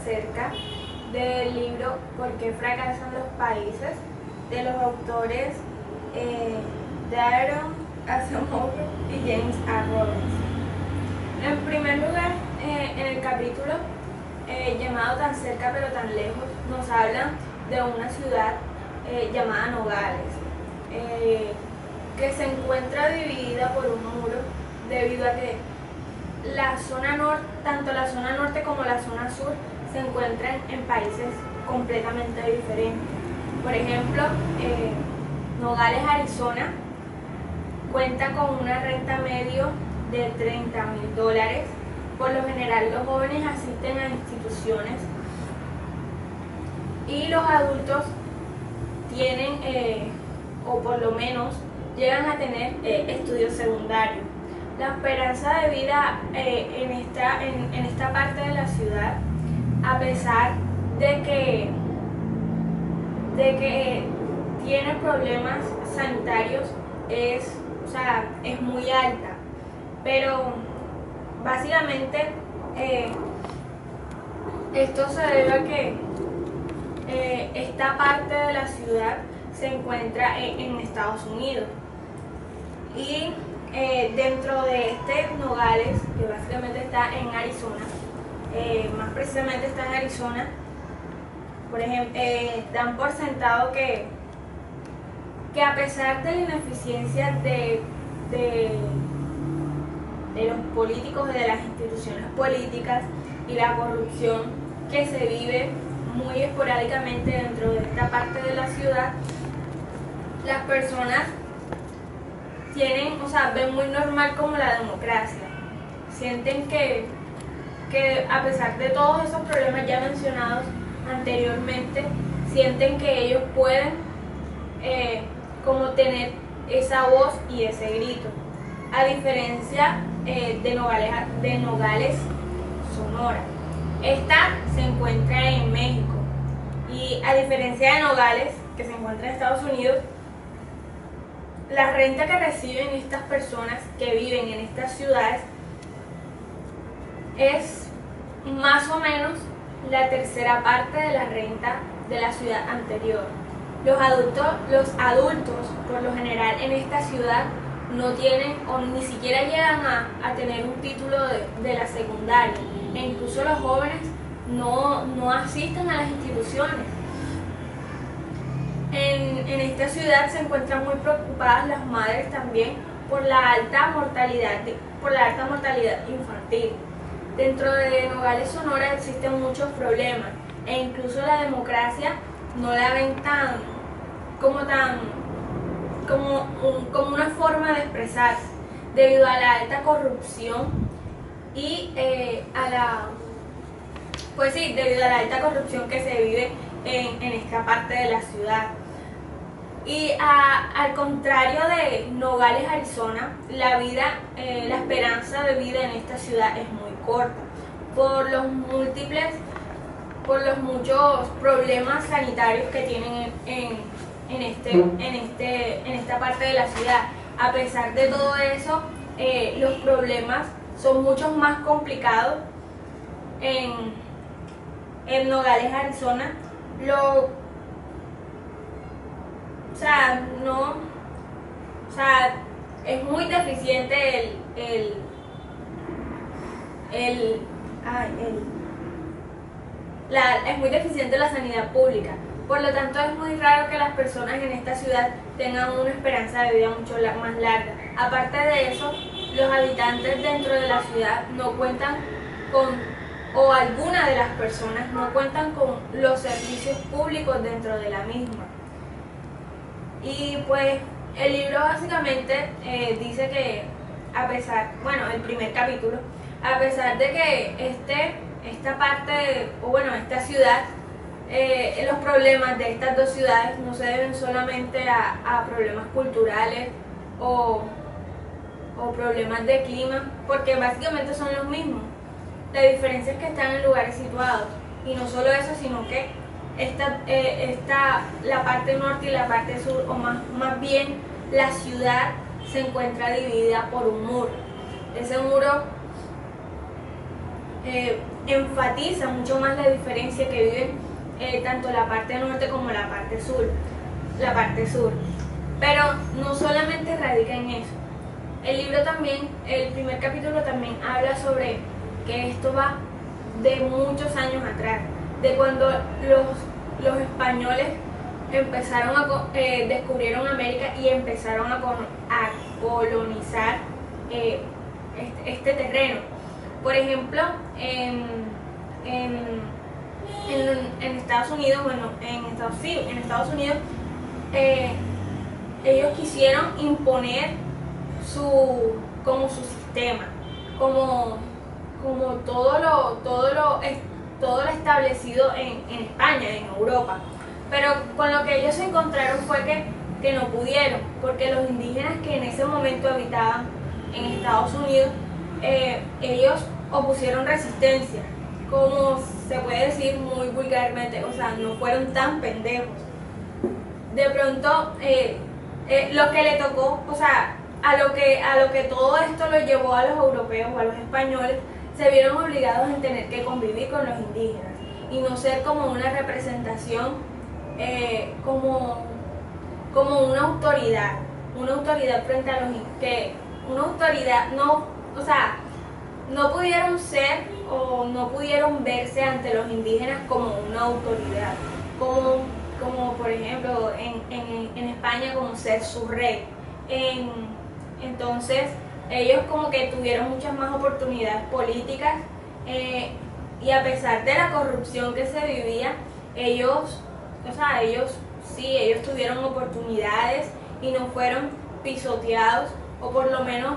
acerca del libro ¿Por qué fracasan los países?, de los autores Daron Acemoglu y James A. Robbins. En primer lugar, en el capítulo llamado Tan cerca pero tan lejos, nos hablan de una ciudad llamada Nogales, que se encuentra dividida por un muro debido a que la zona norte, tanto la zona norte como la zona sur, se encuentran en países completamente diferentes. Por ejemplo, Nogales, Arizona, cuenta con una renta medio de $30,000. Por lo general, los jóvenes asisten a instituciones y los adultos tienen, o por lo menos llegan a tener estudios secundarios. La esperanza de vida en esta parte de la ciudad, a pesar de que tiene problemas sanitarios, es muy alta, pero básicamente esto se debe a que esta parte de la ciudad se encuentra en Estados Unidos, y dentro de este Nogales, que básicamente está en Arizona, más precisamente está en Arizona, por ejemplo, dan por sentado que a pesar de la ineficiencia de los políticos y de las instituciones políticas y la corrupción que se vive muy esporádicamente dentro de esta parte de la ciudad, las personas ven muy normal como la democracia. Sienten que a pesar de todos esos problemas ya mencionados anteriormente, sienten que ellos pueden como tener esa voz y ese grito. A diferencia de Nogales, Sonora. Esta se encuentra en México, y a diferencia de Nogales, que se encuentra en Estados Unidos, la renta que reciben estas personas que viven en estas ciudades es más o menos la tercera parte de la renta de la ciudad anterior. Los adultos, por lo general en esta ciudad, no tienen o ni siquiera llegan a tener un título de la secundaria, e incluso los jóvenes no asisten a las instituciones. En esta ciudad se encuentran muy preocupadas las madres también por la alta mortalidad infantil. Dentro de Nogales, Sonora, existen muchos problemas, e incluso la democracia no la ven como una forma de expresarse, debido a la alta corrupción y debido a la alta corrupción que se vive en esta parte de la ciudad. Y al contrario de Nogales, Arizona, la esperanza de vida en esta ciudad es muy corta por los muchos problemas sanitarios que tienen en esta parte de la ciudad. A pesar de todo eso, los problemas son mucho más complicados en Nogales, Arizona. Es muy deficiente es muy deficiente la sanidad pública. Por lo tanto, es muy raro que las personas en esta ciudad tengan una esperanza de vida mucho más larga. Aparte de eso, los habitantes dentro de la ciudad no cuentan o algunas de las personas no cuentan con los servicios públicos dentro de la misma. Y pues el libro básicamente dice que el primer capítulo, a pesar de que esta ciudad, los problemas de estas dos ciudades no se deben solamente a problemas culturales o problemas de clima, porque básicamente son los mismos. La diferencia es que están en lugares situados, y no solo eso, sino que la parte norte y la parte sur, o más bien la ciudad, se encuentra dividida por un muro. Ese muro enfatiza mucho más la diferencia que viven tanto la parte norte como la parte sur. Pero no solamente radica en eso. El libro también, el primer capítulo también habla sobre que esto va de muchos años atrás, de cuando los españoles empezaron descubrieron América y empezaron a colonizar este terreno. Por ejemplo, en Estados Unidos, en Estados Unidos ellos quisieron imponer su sistema, como todo lo establecido en España, en Europa. Pero con lo que ellos se encontraron fue que no pudieron, porque los indígenas que en ese momento habitaban en Estados Unidos, ellos opusieron resistencia, como se puede decir muy vulgarmente, o sea, no fueron tan pendejos. De pronto, lo que le tocó, o sea, a lo que todo esto lo llevó a los europeos o a los españoles, se vieron obligados a tener que convivir con los indígenas y no ser como una representación, como una autoridad frente a los indígenas, una autoridad, no, o sea, no pudieron ser o no pudieron verse ante los indígenas como una autoridad, como por ejemplo en España como ser su rey. Entonces ellos como que tuvieron muchas más oportunidades políticas, y a pesar de la corrupción que se vivía, ellos tuvieron oportunidades y no fueron pisoteados o por lo menos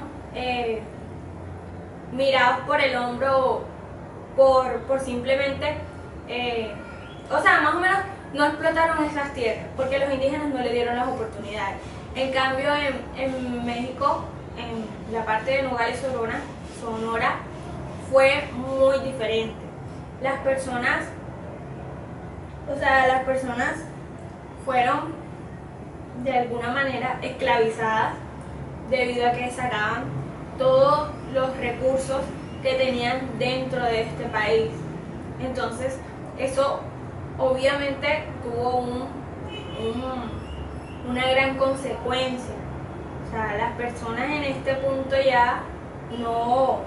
mirados por el hombro por simplemente, más o menos no explotaron esas tierras porque los indígenas no le dieron las oportunidades. En cambio en México, en la parte de Nogales, Sonora, fue muy diferente. Las personas fueron de alguna manera esclavizadas debido a que sacaban todos los recursos que tenían dentro de este país. Entonces eso obviamente tuvo una gran consecuencia. O sea, las personas en este punto ya no...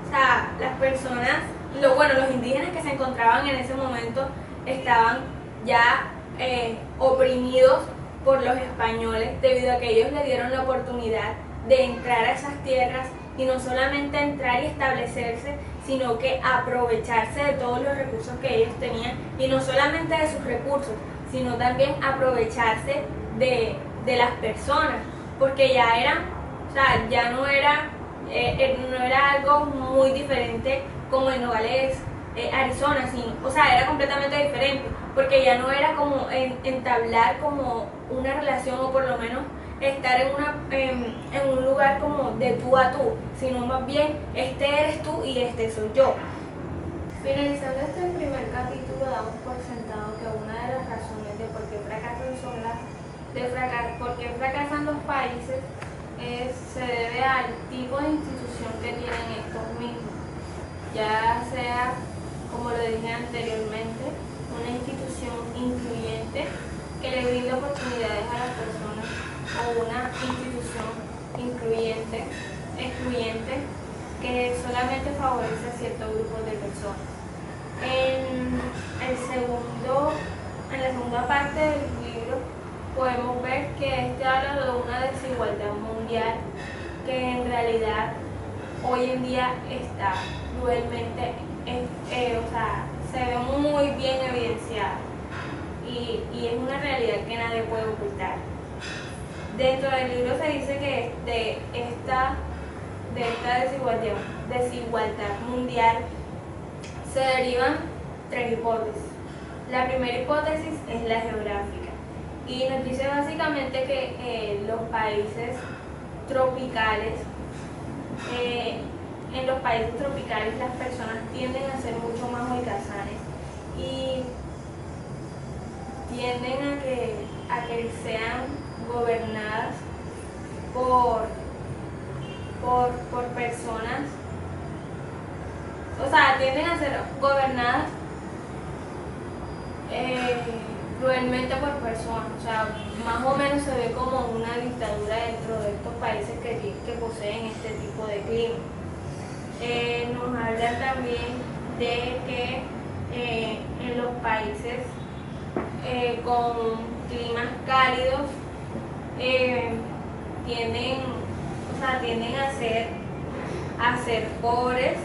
O sea, las personas, los indígenas que se encontraban en ese momento estaban ya oprimidos por los españoles debido a que ellos le dieron la oportunidad de entrar a esas tierras y no solamente entrar y establecerse, sino que aprovecharse de todos los recursos que ellos tenían, y no solamente de sus recursos, sino también aprovecharse de las personas, porque ya eran, o sea, ya no era algo muy diferente como en Nogales, Arizona, o sea, era completamente diferente, porque ya no era como entablar como una relación o por lo menos estar en un lugar como de tú a tú, sino más bien este eres tú y este soy yo. Finalizando este primer capítulo, damos por sentado que una de las razones de por qué fracasan los países se debe al tipo de institución que tienen estos mismos, ya sea, como lo dije anteriormente, una institución incluyente que le brinda oportunidades a las personas, o una institución excluyente que solamente favorece a ciertos grupos de personas. En la segunda parte del libro podemos ver que este habla de una desigualdad mundial que en realidad hoy en día está cruelmente, se ve muy bien evidenciada y es una realidad que nadie puede ocultar. Dentro del libro se dice que de esta desigualdad mundial se derivan tres hipótesis. La primera hipótesis es la geográfica y nos dice básicamente que los países tropicales, en los países tropicales las personas tienden a ser mucho más holgazanes y tienden a que sean gobernadas por personas o sea, tienden a ser gobernadas cruelmente por personas. O sea, más o menos se ve como una dictadura dentro de estos países que poseen este tipo de clima. Nos hablan también de que en los países con climas cálidos tienden a ser pobres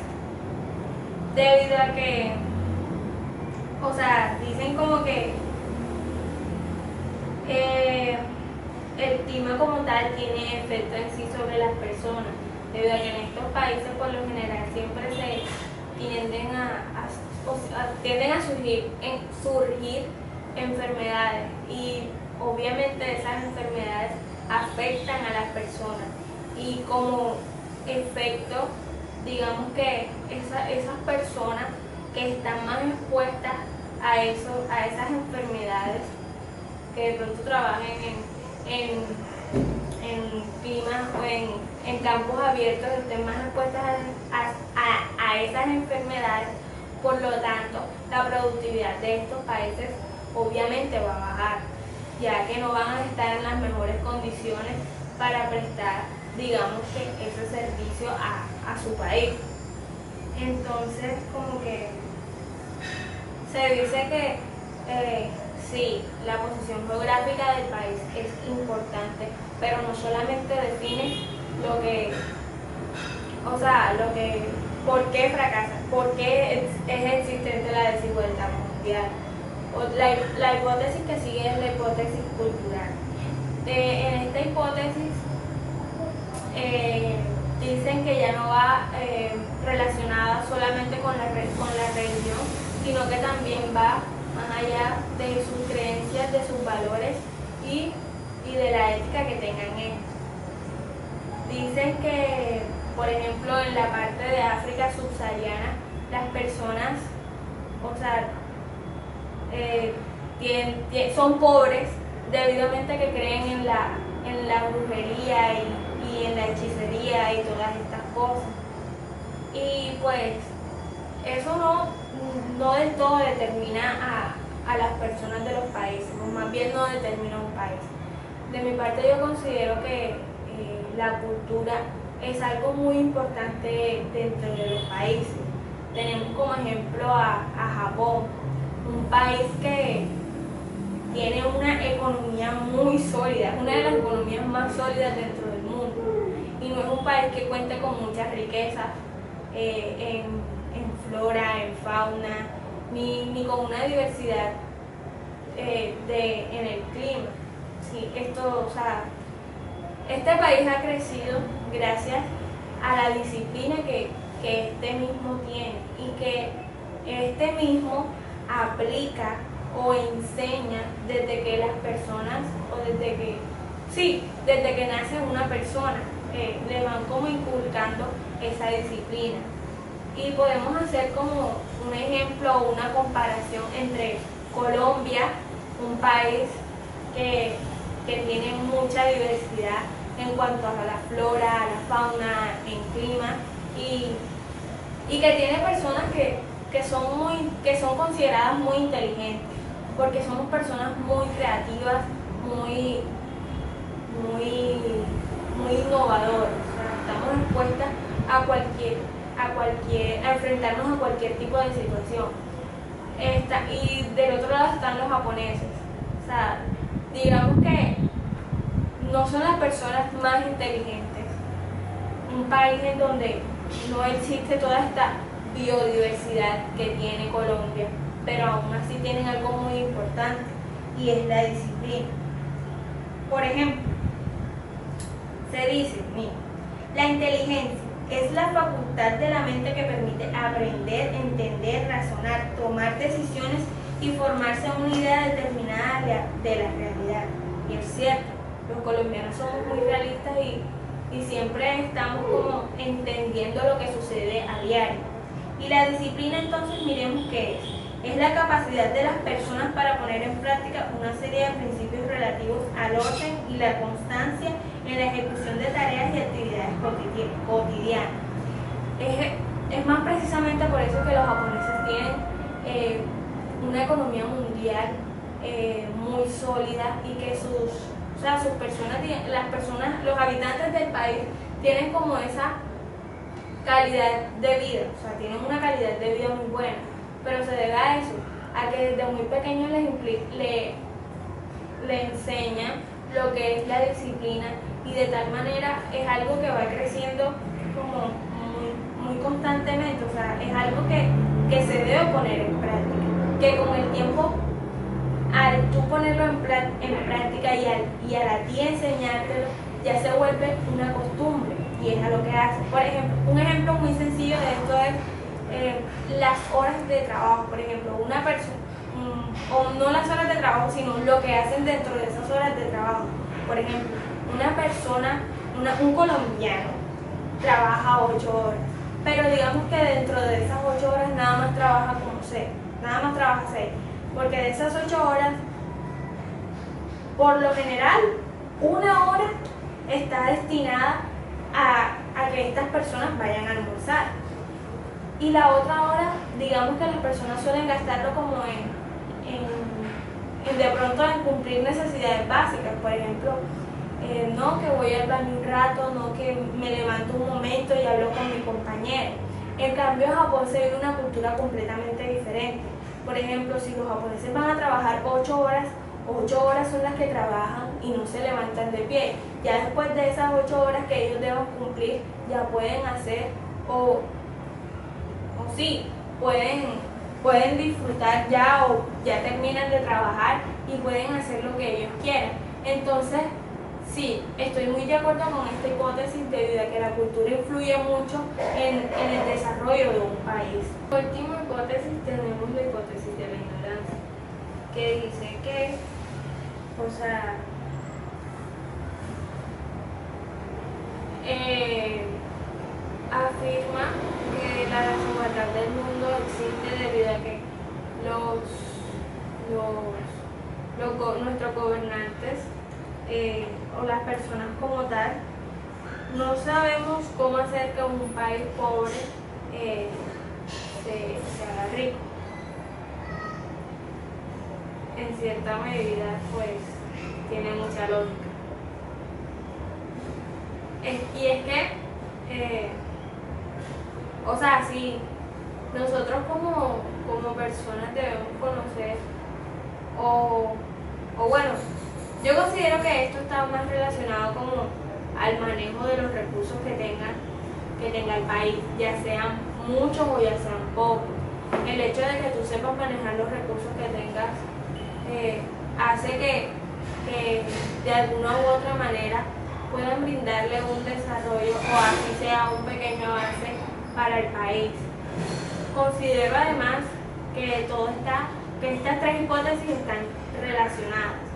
debido a que, o sea, dicen como que el clima como tal tiene efecto en sí sobre las personas, debido a que en estos países por lo general siempre se tienden a surgir enfermedades, y obviamente esas enfermedades afectan a las personas, y como efecto, digamos que esas personas que están más expuestas a esas enfermedades, que de pronto trabajen en climas o en campos abiertos, estén más expuestas a esas enfermedades. Por lo tanto, la productividad de estos países obviamente va a bajar, ya que no van a estar en las mejores condiciones para prestar, digamos que, ese servicio a su país. Entonces, como que se dice que sí, la posición geográfica del país es importante, pero no solamente define por qué fracasa, por qué es existente la desigualdad mundial. La hipótesis que sigue es la hipótesis cultural. En esta hipótesis dicen que ya no va relacionada solamente con la religión, sino que también va más allá de sus creencias, de sus valores y de la ética que tengan ellos. Dicen que, por ejemplo, en la parte de África subsahariana, las personas, o sea, son pobres debidamente que creen en la brujería y en la hechicería y todas estas cosas. Y pues eso no del todo determina a las personas de los países, o más bien no determina un país. De mi parte, yo considero que la cultura es algo muy importante dentro de los países. Tenemos como ejemplo a Japón, un país que tiene una economía muy sólida, una de las economías más sólidas dentro del mundo, y no es un país que cuente con muchas riquezas en flora, en fauna, ni con una diversidad en el clima. Sí, este país ha crecido gracias a la disciplina que este mismo tiene, y que este mismo aplica o enseña desde que las personas, desde que nace una persona, le van como inculcando esa disciplina. Y podemos hacer como un ejemplo o una comparación entre Colombia, un país que tiene mucha diversidad en cuanto a la flora, a la fauna, en clima, y que tiene personas que son consideradas muy inteligentes, porque somos personas muy creativas, muy innovadoras. O sea, estamos expuestas a enfrentarnos a cualquier tipo de situación. Y del otro lado están los japoneses. O sea, digamos que no son las personas más inteligentes. Un país en donde no existe toda esta biodiversidad que tiene Colombia, pero aún así tienen algo muy importante, y es la disciplina. Por ejemplo, se dice, mira, la inteligencia es la facultad de la mente que permite aprender, entender, razonar, tomar decisiones y formarse una idea determinada de la realidad. Y es cierto, los colombianos somos muy realistas y siempre estamos como entendiendo lo que sucede a diario. Y la disciplina, entonces, miremos qué es. Es la capacidad de las personas para poner en práctica una serie de principios relativos al orden y la constancia en la ejecución de tareas y actividades cotidianas. Es más precisamente por eso que los japoneses tienen una economía mundial muy sólida y que sus personas, los habitantes del país tienen como esa calidad de vida, o sea, tienen una calidad de vida muy buena, pero se debe a eso, a que desde muy pequeños le enseñan lo que es la disciplina y de tal manera es algo que va creciendo como muy constantemente, o sea, es algo que se debe poner en práctica, que con el tiempo, al tú ponerlo en práctica y al a ti enseñártelo, ya se vuelve una costumbre y es a lo que hace. Por ejemplo, un ejemplo muy sencillo de esto es las horas de trabajo. Por ejemplo, una persona, o no las horas de trabajo, sino lo que hacen dentro de esas horas de trabajo. Por ejemplo, una persona, un colombiano, trabaja 8 horas, pero digamos que dentro de esas 8 horas nada más trabaja como 6, nada más trabaja 6, porque de esas 8 horas, por lo general, 1 hora está destinada a que estas personas vayan a almorzar. Y la otra hora, digamos que las personas suelen gastarlo como de pronto en cumplir necesidades básicas, por ejemplo, no que voy al baño un rato, no que me levanto un momento y hablo con mi compañero. En cambio, en Japón se vive una cultura completamente diferente. Por ejemplo, si los japoneses van a trabajar 8 horas, 8 horas son las que trabajan y no se levantan de pie. Ya después de esas 8 horas que ellos deban cumplir, ya pueden hacer o sí, pueden disfrutar ya o ya terminan de trabajar y pueden hacer lo que ellos quieran. Entonces, sí, estoy muy de acuerdo con esta hipótesis debido a que la cultura influye mucho en el desarrollo de un país. Por última hipótesis tenemos la hipótesis de la ignorancia, que dice que, o sea, afirma que la desigualdad del mundo existe debido a que nuestros gobernantes o las personas como tal no sabemos cómo hacer que un país pobre se haga rico. En cierta medida, pues, tiene mucha lógica. Y es que, o sea, sí, nosotros como personas debemos conocer, o bueno, yo considero que esto está más relacionado como al manejo de los recursos que tenga el país, ya sean muchos o ya sean pocos. El hecho de que tú sepas manejar los recursos que tengas hace que de alguna u otra manera puedan brindarle un desarrollo o así sea un pequeño avance para el país. Considero además que estas tres hipótesis están relacionadas.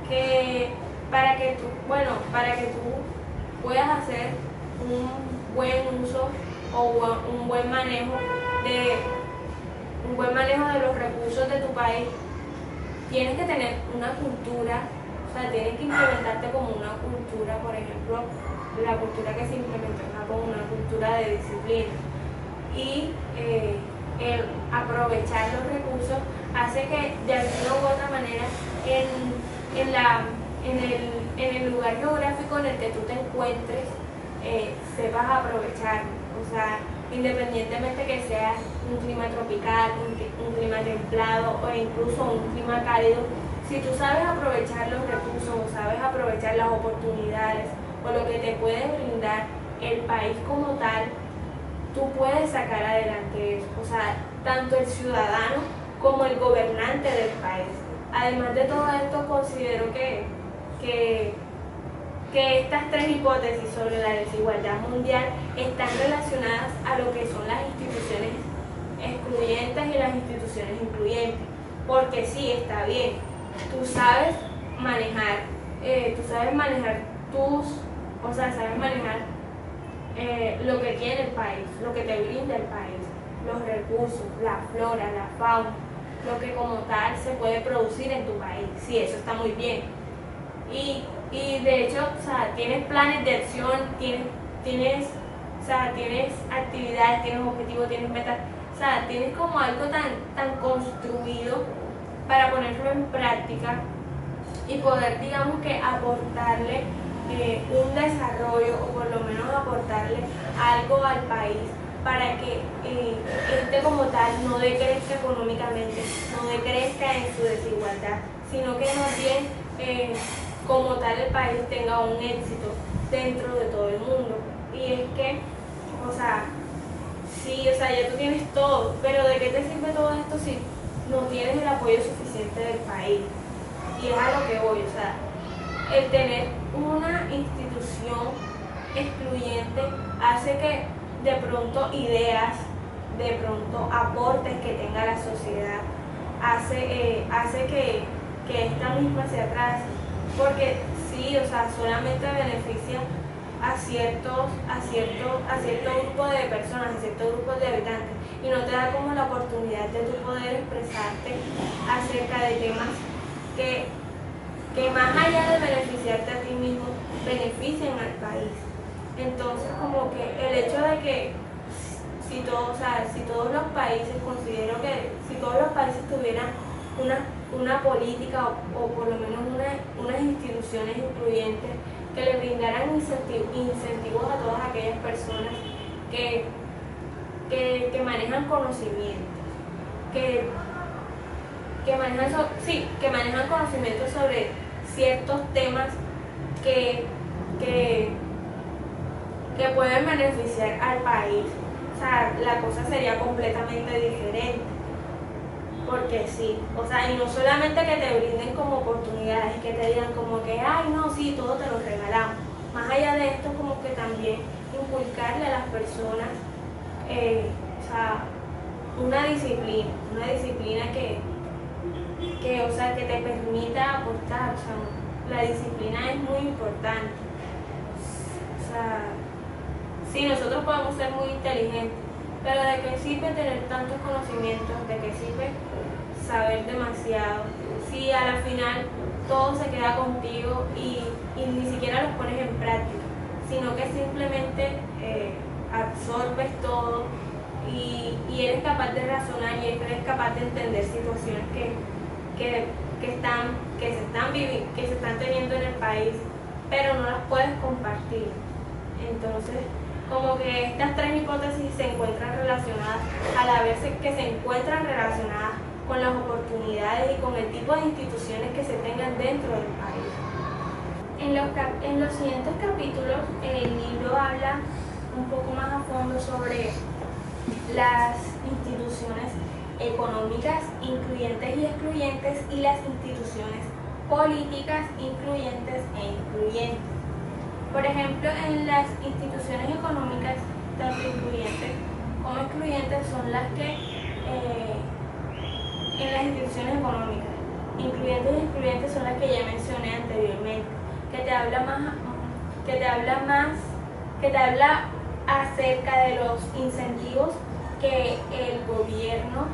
Que para que tú puedas hacer un buen uso o un buen manejo de los recursos de tu país, tienes que tener una cultura, o sea, tienes que implementarte como una cultura, por ejemplo, la cultura que se implementó acá como una cultura de disciplina. Y el aprovechar los recursos hace que de alguna u otra manera en el lugar geográfico en el que tú te encuentres sepas aprovecharlo. O sea, independientemente que sea un clima tropical, un clima templado o incluso un clima cálido, si tú sabes aprovechar los recursos o sabes aprovechar las oportunidades o lo que te puede brindar el país como tal, tú puedes sacar adelante eso. O sea, tanto el ciudadano como el gobernante del país. Además de todo esto, considero que estas tres hipótesis sobre la desigualdad mundial están relacionadas a lo que son las instituciones excluyentes y las instituciones incluyentes. Porque sí, está bien, tú sabes manejar lo que tiene el país, lo que te brinda el país, los recursos, la flora, la fauna, lo que como tal se puede producir en tu país. Sí, eso está muy bien. Y de hecho, o sea, tienes planes de acción, tienes sea, tienes actividades, tienes objetivos, tienes metas, o sea, tienes como algo tan construido para ponerlo en práctica y poder, digamos que, aportarle un desarrollo o por lo menos aportarle algo al país para que este como tal no decrezca económicamente, no decrezca en su desigualdad, sino que más bien como tal el país tenga un éxito dentro de todo el mundo. Y es que, o sea, sí, o sea, ya tú tienes todo, pero ¿de qué te sirve todo esto si no tienes el apoyo suficiente del país? Y es a lo que voy, o sea, el tener una institución excluyente hace que de pronto ideas, de pronto aportes que tenga la sociedad, hace que esta misma se atrase, porque sí, o sea, solamente beneficia a cierto grupo de personas, a ciertos grupos de habitantes, y no te da como la oportunidad de tu poder expresarte acerca de temas que más allá de beneficiarte a ti mismo, benefician al país. Entonces, como que el hecho de que si todos los países, considero que si todos los países tuvieran una política o por lo menos unas instituciones incluyentes que le brindaran incentivos a todas aquellas personas que manejan conocimientos, que manejan conocimientos sobre ciertos temas que pueden beneficiar al país. O sea, la cosa sería completamente diferente. Porque sí, o sea, y no solamente que te brinden como oportunidades, que te digan como que, ay, no, sí, todo te lo regalamos. Más allá de esto, como que también inculcarle a las personas, o sea, una disciplina que te permita aportar. O sea, la disciplina es muy importante. O sea, sí, nosotros podemos ser muy inteligentes, pero ¿de qué sirve tener tantos conocimientos? ¿De qué sirve saber demasiado si a la final todo se queda contigo y ni siquiera los pones en práctica, sino que simplemente absorbes todo y eres capaz de razonar y eres capaz de entender situaciones que se están teniendo en el país, pero no las puedes compartir? Entonces, como que estas tres hipótesis se encuentran relacionadas, a la vez que se encuentran relacionadas con las oportunidades y con el tipo de instituciones que se tengan dentro del país. En los siguientes capítulos, el libro habla un poco más a fondo sobre las instituciones económicas incluyentes y excluyentes y las instituciones políticas incluyentes e excluyentes. Por ejemplo, en las instituciones económicas, tanto incluyentes como excluyentes, son las que en las instituciones económicas, incluyentes y excluyentes, son las que ya mencioné anteriormente, que te habla acerca de los incentivos que el gobierno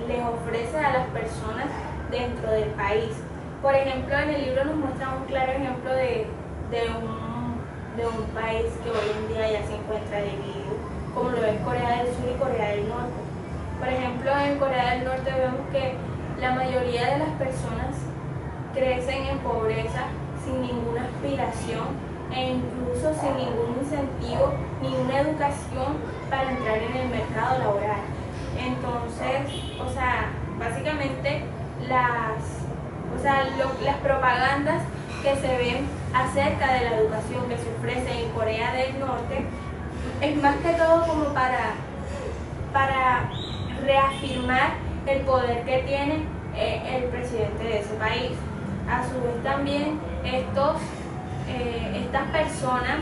les ofrece a las personas dentro del país. Por ejemplo, en el libro nos muestra un claro ejemplo de un país que hoy en día ya se encuentra dividido, como lo es Corea del Sur y Corea del Norte. Por ejemplo, en Corea del Norte vemos que la mayoría de las personas crecen en pobreza sin ninguna aspiración e incluso sin ningún incentivo ni una educación para entrar en el mercado laboral. Entonces, o sea, básicamente las propagandas que se ven acerca de la educación que se ofrece en Corea del Norte es más que todo como para reafirmar el poder que tiene el presidente de ese país. A su vez también estas personas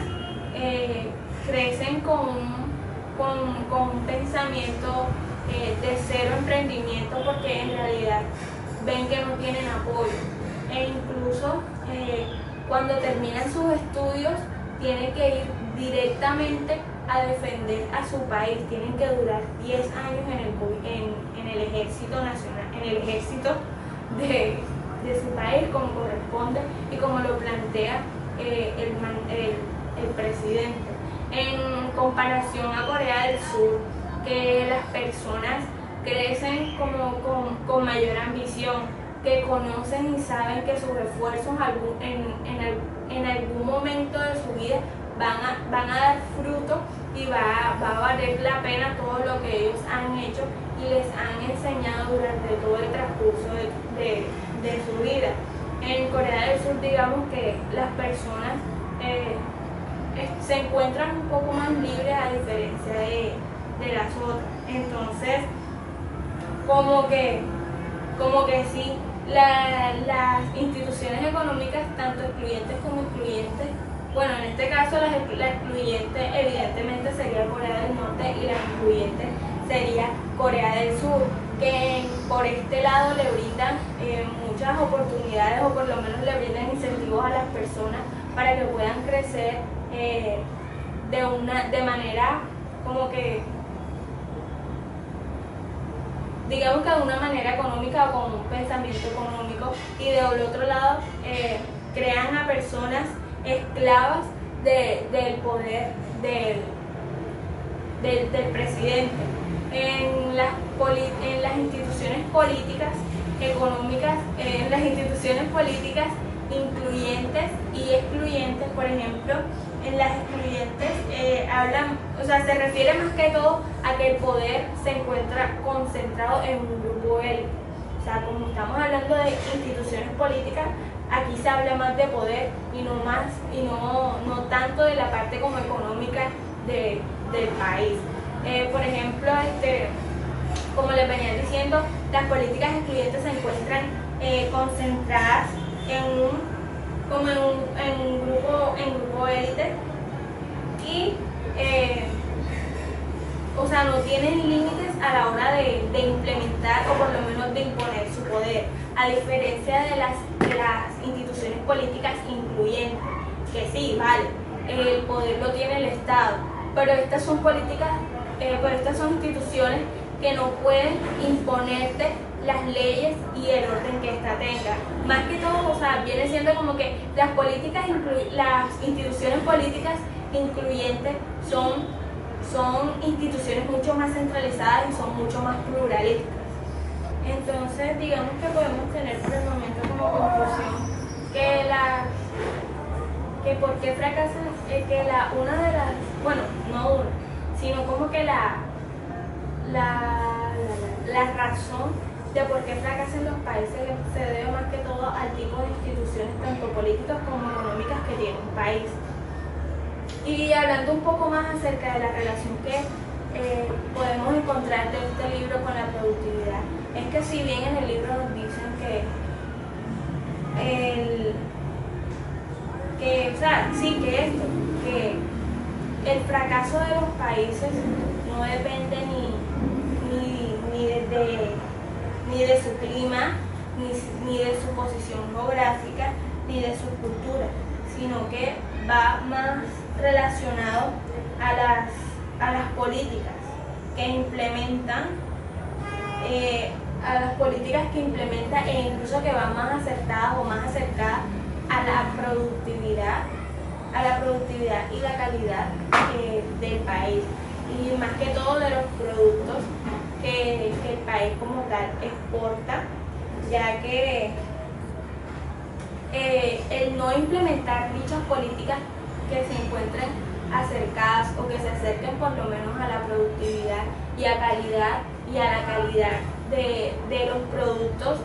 crecen con un pensamiento de cero emprendimiento, porque en realidad ven que no tienen apoyo, e incluso cuando terminan sus estudios tienen que ir directamente a defender a su país, tienen que durar 10 años en el ejército nacional, en el ejército de su país, como corresponde y como lo plantea el presidente. en comparación a Corea del Sur, que las personas crecen como con mayor ambición, que conocen y saben que sus esfuerzos en algún momento de su vida van a dar fruto y va a valer la pena todo lo que ellos han hecho y les han enseñado durante todo el transcurso de su vida. En Corea del Sur, digamos que las personas se encuentran un poco más libres a diferencia de las otras. Entonces, como que sí, las instituciones económicas, tanto excluyentes como incluyentes, bueno, en este caso la excluyente evidentemente sería Corea del Norte y la incluyente sería Corea del Sur, que por este lado le brindan muchas oportunidades, o por lo menos le brindan incentivos a las personas para que puedan crecer de manera como que, digamos que de una manera económica o con un pensamiento económico, y del otro lado crean a personas esclavas del poder del presidente. En las instituciones políticas económicas, en las instituciones políticas incluyentes y excluyentes, por ejemplo, en las excluyentes se refiere más que todo a que el poder se encuentra concentrado en un grupo élite. O sea, como estamos hablando de instituciones políticas, aquí se habla más de poder y no tanto de la parte como económica del país. Por ejemplo, como les venía diciendo, las políticas excluyentes se encuentran concentradas en un grupo élite y no tienen límites a la hora de implementar o por lo menos de imponer su poder, a diferencia de las instituciones políticas incluyentes, que sí, vale, el poder lo tiene el Estado, pero estas son instituciones que no pueden imponerte las leyes y el orden que ésta tenga. Más que todo, viene siendo como que las instituciones políticas incluyentes son instituciones mucho más centralizadas y son mucho más pluralistas. Entonces, digamos que podemos tener por el momento como conclusión que por qué fracasan, sino como que la razón de por qué fracasan los países se debe más que todo al tipo de instituciones tanto políticas como económicas que tiene un país. Y hablando un poco más acerca de la relación que podemos encontrar de este libro con la productividad, es que si bien en el libro nos dicen que el fracaso de los países no depende ni de su clima, ni de su posición geográfica, ni de su cultura, sino que va más relacionado a las políticas que implementan, e incluso que van más acertadas o más acercadas a la productividad y la calidad del país, y más que todo de los productos que el país como tal exporta, ya que el no implementar dichas políticas que se encuentren acercadas o que se acerquen por lo menos a la productividad y a la calidad de los productos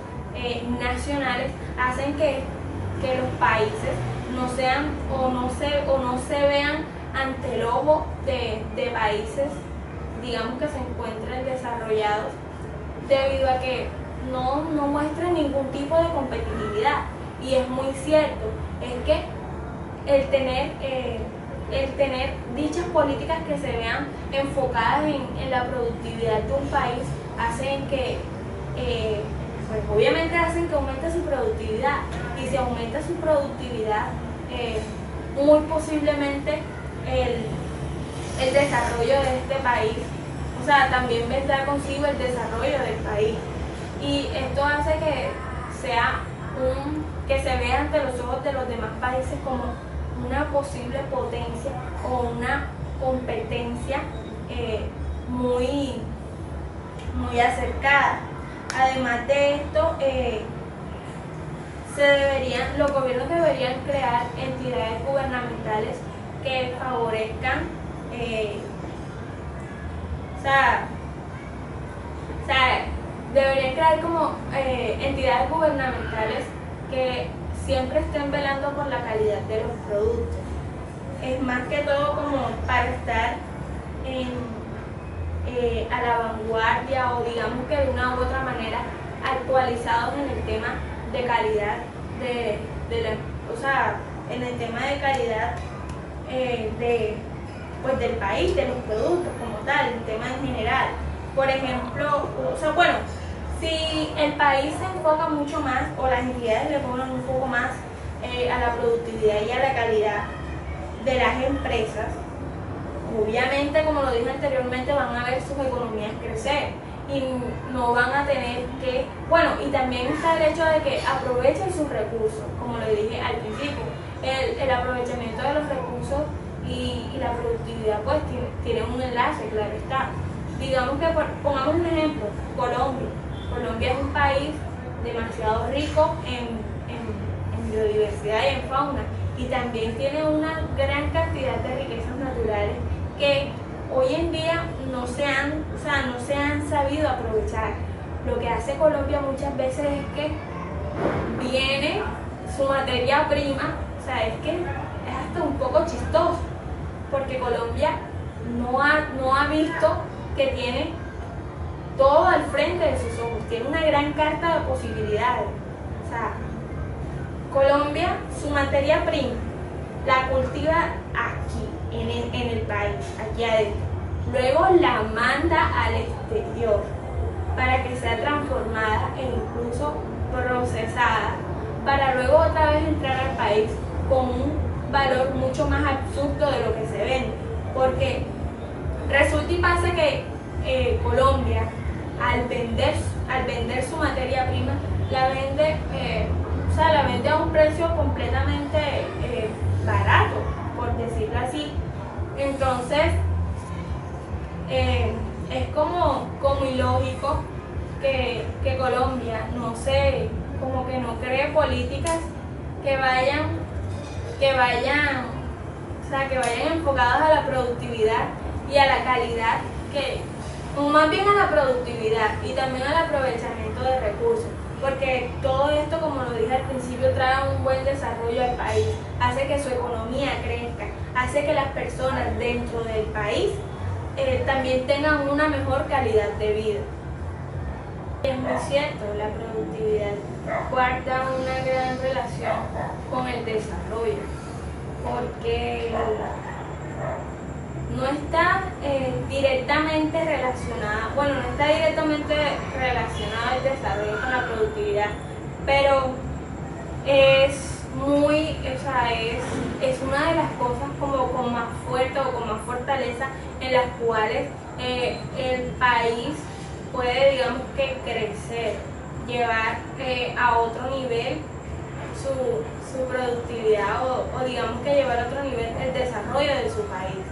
nacionales, hacen que los países no se vean ante el ojo de países, digamos, que se encuentren desarrollados, debido a que no muestran ningún tipo de competitividad. Y es muy cierto, es que el tener dichas políticas que se vean enfocadas en la productividad de un país hacen que obviamente hacen que aumente su productividad, y si aumenta su productividad, muy posiblemente el desarrollo de este país, también vendrá consigo el desarrollo del país, y esto hace que se vea ante los ojos de los demás países como una posible potencia o competencia muy acercada. Además de esto, los gobiernos deberían crear entidades gubernamentales que favorezcan, deberían crear como entidades gubernamentales que siempre estén velando por la calidad de los productos. Es más que todo como para estar a la vanguardia, o digamos que de una u otra manera actualizados en el tema de calidad en el tema de calidad del país, de los productos como tal, el tema en general. Por ejemplo, si el país se enfoca mucho más, o las entidades le ponen un poco más a la productividad y a la calidad de las empresas, obviamente, como lo dije anteriormente, van a ver sus economías crecer y no van a tener que, y también está el hecho de que aprovechen sus recursos, como le dije al principio, el aprovechamiento de los recursos y la productividad pues tiene un enlace, claro está. Digamos que, pongamos un ejemplo, Colombia es un país demasiado rico en biodiversidad y en fauna, y también tiene una gran cantidad de riquezas naturales que hoy en día no se han sabido aprovechar. Lo que hace Colombia muchas veces es que viene su materia prima, es que es hasta un poco chistoso, porque Colombia no ha visto que tiene todo al frente de sus ojos, tiene una gran carta de posibilidades. Colombia, su materia prima, la cultiva aquí, en el país, aquí adentro. Luego la manda al exterior para que sea transformada e incluso procesada, para luego otra vez entrar al país con un valor mucho más absurdo de lo que se vende. Porque resulta y pasa que Colombia, al vender su materia prima, la vende a un precio completamente barato, por decirlo así. Entonces, es como ilógico que Colombia no cree políticas que vayan enfocadas a la productividad y a la calidad, o más bien a la productividad y también al aprovechamiento de recursos, porque todo esto, como lo dije al principio, trae un buen desarrollo al país, hace que su economía crezca, hace que las personas dentro del país también tengan una mejor calidad de vida. Es muy cierto, la productividad guarda una gran relación con el desarrollo, porque no está directamente relacionada, no está directamente relacionado el desarrollo con la productividad, pero es una de las cosas como con más fuerza o con más fortaleza en las cuales el país puede, digamos que, crecer, llevar a otro nivel su productividad, o digamos que llevar a otro nivel el desarrollo de su país.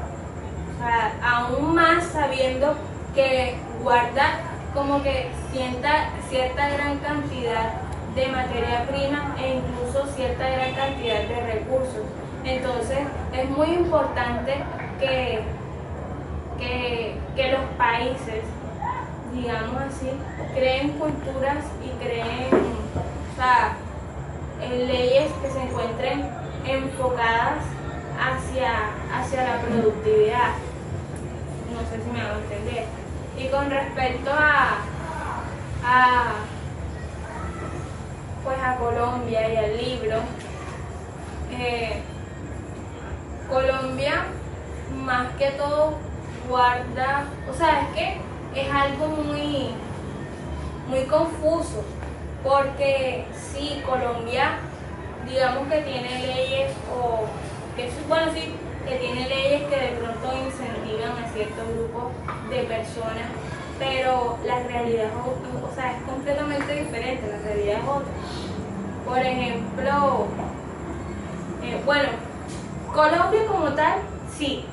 Aún más sabiendo que guarda como que cierta gran cantidad de materia prima e incluso cierta gran cantidad de recursos. Entonces es muy importante que los países, digamos así, creen culturas y creen leyes que se encuentren enfocadas hacia la productividad. No sé si me hago entender. Y con respecto a Colombia y al libro, Colombia más que todo guarda, es que es algo muy confuso, porque sí, Colombia, digamos que tiene leyes, que tiene leyes que de pronto incentivan a ciertos grupos de personas, pero la realidad es completamente diferente, la realidad es otra. Por ejemplo, Colombia como tal, sí,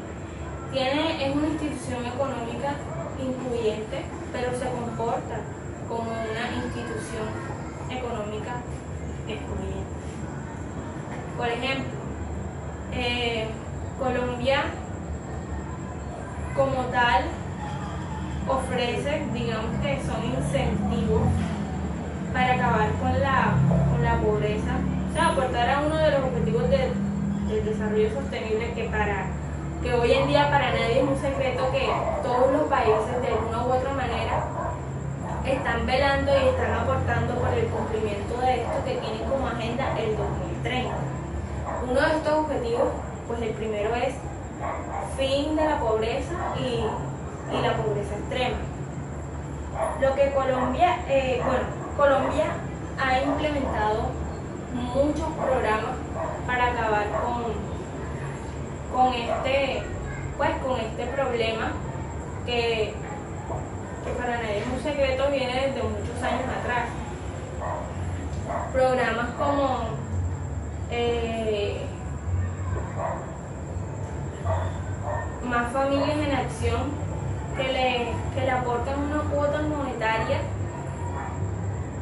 Es una institución económica incluyente, pero se comporta como una institución económica excluyente. Por ejemplo, Colombia como tal ofrece, digamos que son incentivos para acabar con la pobreza, o sea, aportar a uno de los objetivos del desarrollo sostenible, que hoy en día para nadie es un secreto que todos los países de alguna u otra manera están velando y están aportando por el cumplimiento de esto que tienen como agenda el 2030. Uno de estos objetivos, pues el primero es fin de la pobreza y la pobreza extrema. Lo que Colombia ha implementado muchos programas para acabar con este problema que para nadie es un secreto, viene desde muchos años atrás. Programas como Más Familias en Acción, que le aportan una cuota monetaria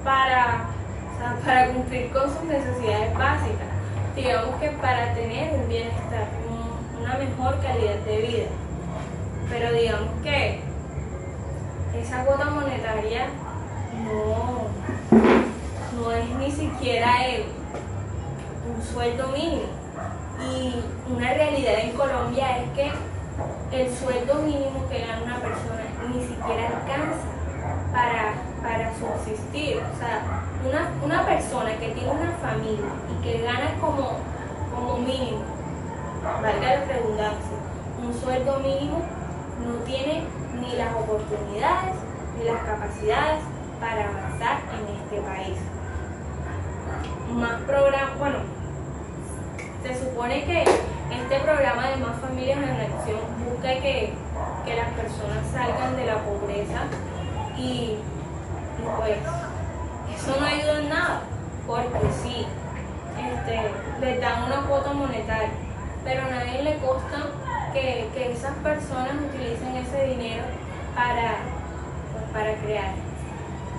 para cumplir con sus necesidades básicas, digamos que para tener un bienestar, una mejor calidad de vida. Pero digamos que esa cuota monetaria no es ni siquiera un sueldo mínimo. Y una realidad en Colombia es que el sueldo mínimo que gana una persona ni siquiera alcanza para subsistir. O sea, una persona que tiene una familia y que gana como mínimo, valga la redundancia, un sueldo mínimo, no tiene ni las oportunidades ni las capacidades para avanzar en este país. Más programas, bueno, se supone que este programa de Más Familias en Acción busca que las personas salgan de la pobreza y pues eso no ayuda en nada, porque sí, les dan una cuota monetaria, pero a nadie le consta que esas personas utilicen ese dinero para crear,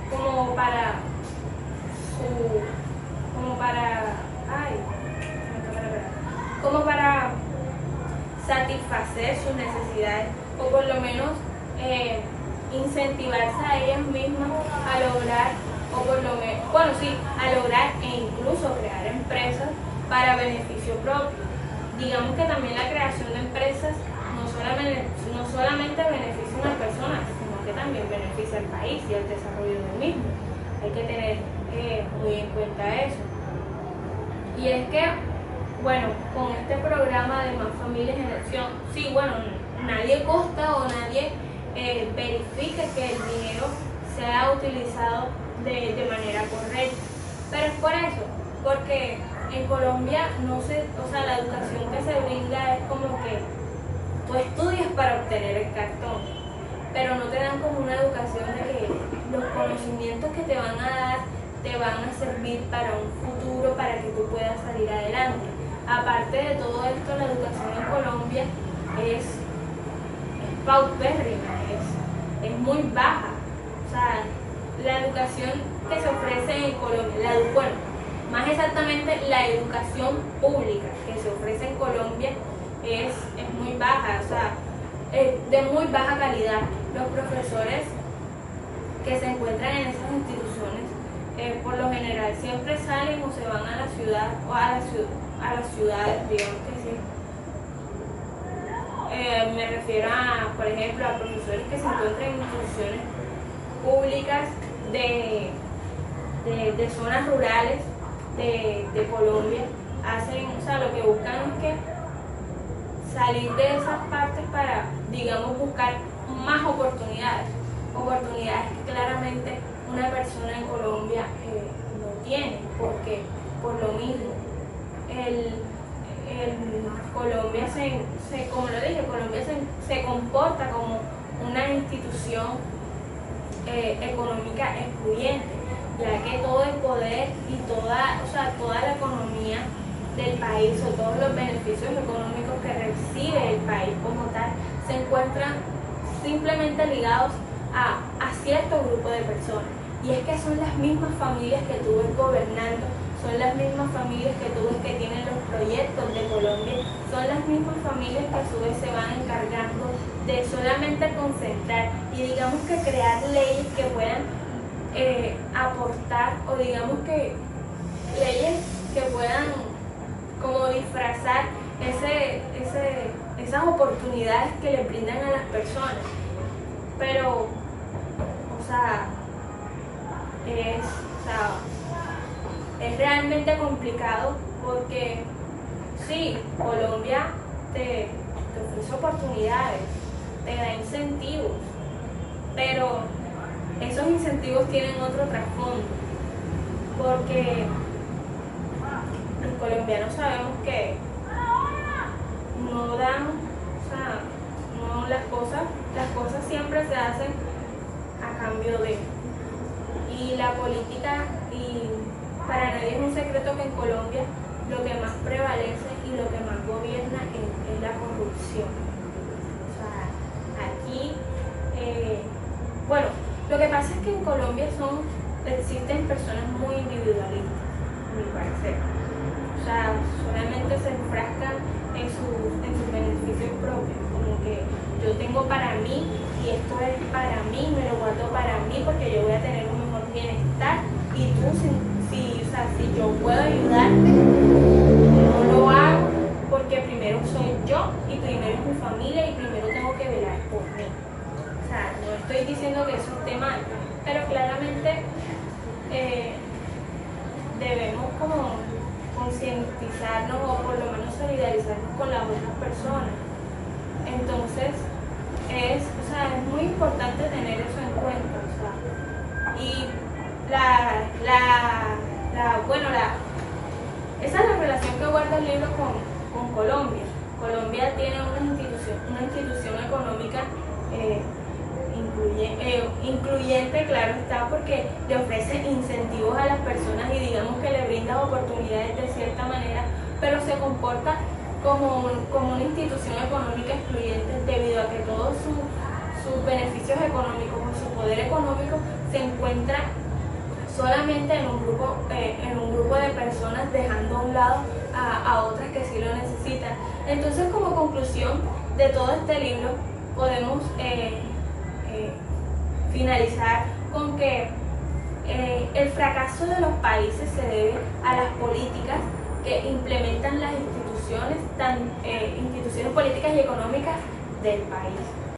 como para satisfacer sus necesidades, o por lo menos incentivarse a ellas mismas a lograr, a lograr e incluso crear empresas para beneficio propio. Digamos que también la creación de empresas no solamente beneficia a una persona, sino que también beneficia al país y al desarrollo del mismo. Hay que tener muy en cuenta eso. Y es que, bueno, con este programa de Más Familias en Acción, sí, bueno, nadie consta o nadie verifica que el dinero sea utilizado de manera correcta. Pero es por eso, porque en Colombia la educación que se brinda es como que tú estudias para obtener el cartón, pero no te dan como una educación de que los conocimientos que te van a dar te van a servir para un futuro, para que tú puedas salir adelante. Aparte de todo esto, la educación en Colombia es paupérrima, es muy baja. O sea, la educación que se ofrece en Colombia, más exactamente la educación pública que se ofrece en Colombia es muy baja, o sea, de muy baja calidad. Los profesores que se encuentran en esas instituciones, por lo general siempre salen o se van a la ciudad o a las ciudades, digamos que sí. Me refiero por ejemplo, a profesores que se encuentran en instituciones públicas de zonas rurales de Colombia. Lo que buscan es que salir de esas partes para, digamos, buscar más oportunidades que claramente una persona en Colombia no tiene, porque por lo mismo Colombia como lo dije, Colombia se comporta como una institución económica excluyente, ya que todo el poder y toda la economía del país o todos los beneficios económicos que recibe el país como tal se encuentran simplemente ligados a cierto grupo de personas. Y es que son las mismas familias que tú ves gobernando, son las mismas familias que tú ves que tienen los proyectos de Colombia, son las mismas familias que a su vez se van encargando de solamente concentrar y digamos que crear leyes que puedan aportar, o digamos que leyes que puedan como disfrazar esas oportunidades que le brindan a las personas. Pero, o sea, es realmente complicado porque sí, Colombia te ofrece oportunidades, te da incentivos, pero esos incentivos tienen otro trasfondo, porque los colombianos sabemos que no dan, o sea, no las cosas siempre se hacen a cambio de. Y la política, y para nadie es un secreto que en Colombia lo que más prevalece y lo que más gobierna es la corrupción. O sea, aquí, bueno, lo que pasa es que en Colombia existen personas muy individualistas, a mi parecer. O sea, solamente se enfrascan en sus beneficios propios, como que yo tengo para mí y esto es para mí, me lo guardo para mí porque yo voy a tener un mejor bienestar, y tú si yo puedo ayudarte, no lo hago porque primero soy yo y primero es mi familia y primero tengo que velar por mí. O sea, no estoy diciendo que eso esté mal, pero claramente debemos como concientizarnos o por lo menos solidarizarnos con las otras personas. Entonces, es muy importante tener eso en cuenta. O sea, y esa es la relación que guarda el libro con Colombia. Colombia tiene una institución económica incluyente, claro está, porque le ofrece incentivos a las personas y digamos que le brinda oportunidades de cierta manera, pero se comporta como una institución económica excluyente debido a que todos sus beneficios económicos o su poder económico se encuentra solamente en un grupo de personas, dejando a un lado a otras que sí lo necesitan. Entonces, como conclusión de todo este libro, podemos finalizar con que el fracaso de los países se debe a las políticas que implementan las instituciones políticas y económicas del país.